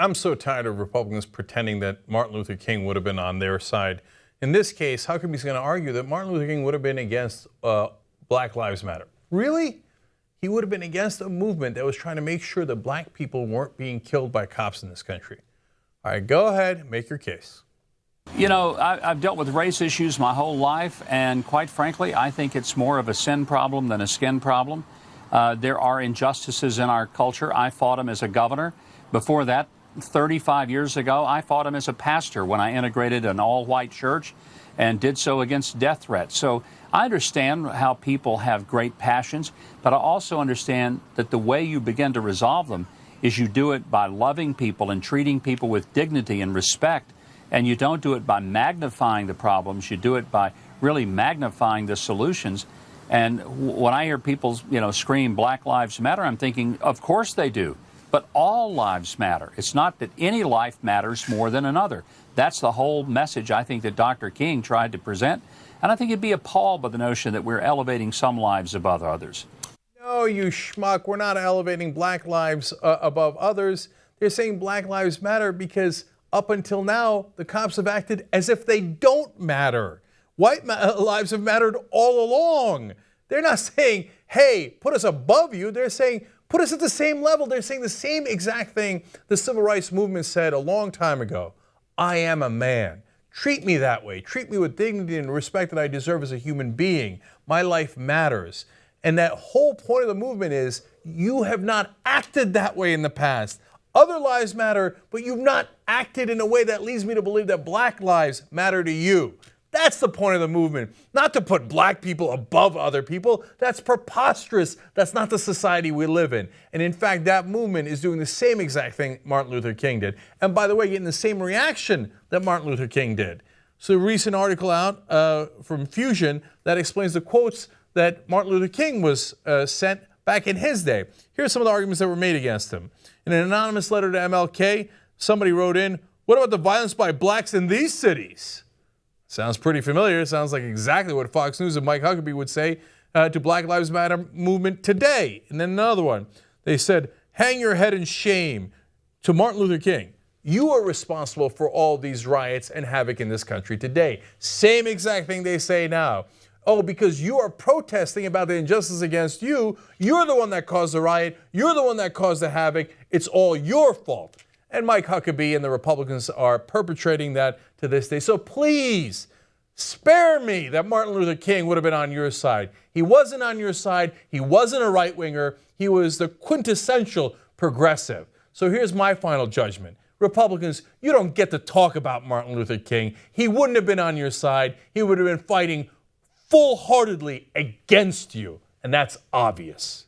I'm so tired of Republicans pretending that Martin Luther King would have been on their side. In this case, Huckabee's going to argue that Martin Luther King would have been against Black Lives Matter. Really? He would have been against a movement that was trying to make sure that black people weren't being killed by cops in this country. All right, go ahead, make your case. You know, I've dealt with race issues my whole life, and quite frankly, I think it's more of a sin problem than a skin problem. There are injustices in our culture. I fought them as a governor. Before that, 35 years ago, I fought him as a pastor when I integrated an all-white church and did so against death threats. So I understand how people have great passions, but I also understand that the way you begin to resolve them is you do it by loving people and treating people with dignity and respect, and you don't do it by magnifying the problems. You do it by really magnifying the solutions. And when I hear people, scream Black Lives Matter, I'm thinking, of course they do. But all lives matter. It's not that any life matters more than another. That's the whole message I think that Dr. King tried to present. And I think he'd be appalled by the notion that we're elevating some lives above others. No, you schmuck. We're not elevating black lives above others. They're saying Black Lives Matter because up until now, the cops have acted as if they don't matter. White lives have mattered all along. They're not saying, hey, put us above you. They're saying, put us at the same level. They're saying the same exact thing the civil rights movement said a long time ago. I am a man. Treat me that way. Treat me with dignity and respect that I deserve as a human being. My life matters. And that whole point of the movement is you have not acted that way in the past. Other lives matter, but you've not acted in a way that leads me to believe that black lives matter to you. That's the point of the movement, not to put black people above other people. That's preposterous. That's not the society we live in. And in fact, that movement is doing the same exact thing Martin Luther King did. And by the way, getting the same reaction that Martin Luther King did. So a recent article out from Fusion that explains the quotes that Martin Luther King was sent back in his day. Here's some of the arguments that were made against him. In an anonymous letter to MLK, somebody wrote in, "What about the violence by blacks in these cities?" Sounds pretty familiar. Sounds like exactly what Fox News and Mike Huckabee would say to Black Lives Matter movement today. And then another one. They said, hang your head in shame to Martin Luther King. You are responsible for all these riots and havoc in this country today. Same exact thing they say now. Oh, because you are protesting about the injustice against you, you're the one that caused the riot, you're the one that caused the havoc, it's all your fault. And Mike Huckabee and the Republicans are perpetrating that to this day. So please, spare me that Martin Luther King would have been on your side. He wasn't on your side. He wasn't a right-winger. He was the quintessential progressive. So here's my final judgment. Republicans, you don't get to talk about Martin Luther King. He wouldn't have been on your side. He would have been fighting full-heartedly against you. And that's obvious.